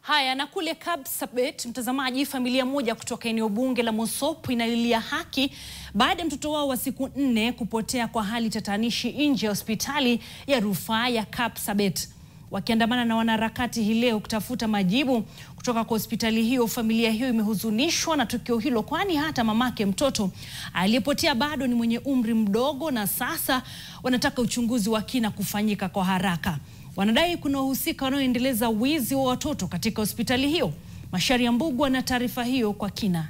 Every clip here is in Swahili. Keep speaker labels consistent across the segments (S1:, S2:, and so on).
S1: Haya, na kule Kapsabet, mtazamaji, familia moja kutoka eneo bunge la Mosop inalilia haki baada ya mtoto wao wa siku 4 kupotea kwa hali tatanishi nje ya hospitali ya rufaa ya Kapsabet. Wakiandamana na wanaharakati hii leo kutafuta majibu kutoka kwa hospitali hiyo, familia hiyo imehuzunishwa na tukio hilo, kwani hata mamake mtoto aliyepotea bado ni mwenye umri mdogo, na sasa wanataka uchunguzi wa kina kufanyika kwa haraka. Wanadai kuna wahusika wanaoendeleza wizi wa watoto katika hospitali hiyo. Macharia Mbugu ana taarifa hiyo kwa kina.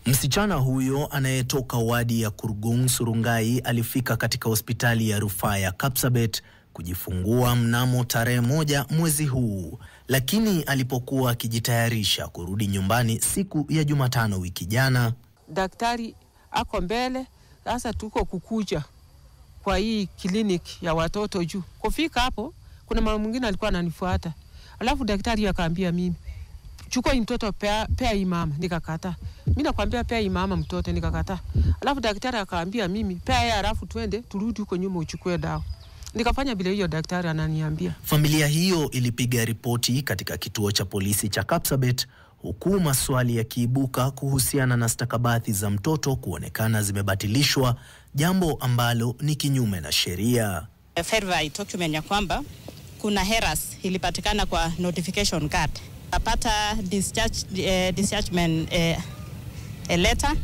S2: Msichana huyo anayetoka wadi ya Kurgung Surungai alifika katika hospitali ya rufaa ya Kapsabet kujifungua mnamo tarehe 1 mwezi huu, lakini alipokuwa akijitayarisha kurudi nyumbani siku ya Jumatano wiki jana,
S3: daktari ako mbele, sasa tuko kukuja kwa hii kliniki ya watoto juu. Kufika hapo kuna mama mwingine alikuwa ananifuata. Alafu daktari akaambia mimi, chukua mtoto pea hii mama, nikakataa. Mimi nakwambia pea hii mama mtoto, nikakataa. Alafu daktari akaambia mimi, pea yeye, alafu twende turudi huko nyuma uchukue dawa. Nikafanya bila hiyo daktari ananiambia.
S2: Familia hiyo ilipiga ripoti katika kituo cha polisi cha Kapsabet, huku maswali yakiibuka kuhusiana na stakabadhi za mtoto kuonekana zimebatilishwa, jambo ambalo ni kinyume na sheria.
S4: Verify document ya kwamba kuna errors ilipatikana kwa notification card. Apata dischargement letter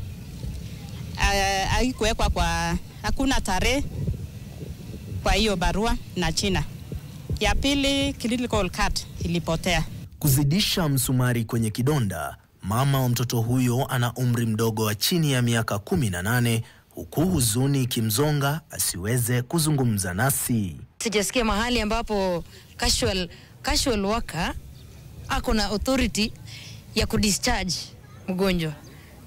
S4: haikuwekwa kwa, hakuna tarehe kwa hiyo barua na jina. Ya pili, clinical card ilipotea.
S2: Kuzidisha msumari kwenye kidonda, mama wa mtoto huyo ana umri mdogo wa chini ya miaka 18, huku huzuni kimzonga asiweze kuzungumza nasi.
S5: Sijasikia mahali ambapo casual worker ako na authority ya kudischarge mgonjwa,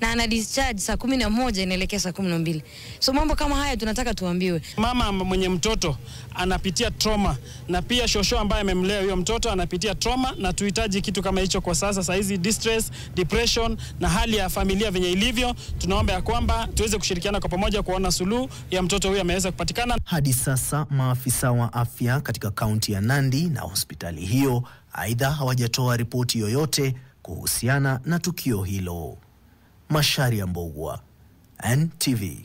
S5: na ana discharge saa 11 inaelekea saa 12. So mambo kama haya tunataka tuambiwe.
S6: Mama mwenye mtoto anapitia trauma, na pia shosho ambaye amemlea huyo mtoto anapitia trauma, na tuhitaji kitu kama hicho kwa sasa. Saa hizi distress, depression na hali ya familia venye ilivyo, tunaomba ya kwamba tuweze kushirikiana kwa pamoja kuona suluhu ya mtoto huyo ameweza kupatikana. Hadi sasa maafisa wa afya katika kaunti ya Nandi na hospitali hiyo aidha hawajatoa ripoti yoyote kuhusiana na tukio hilo. Macharia Mbugu, NTV.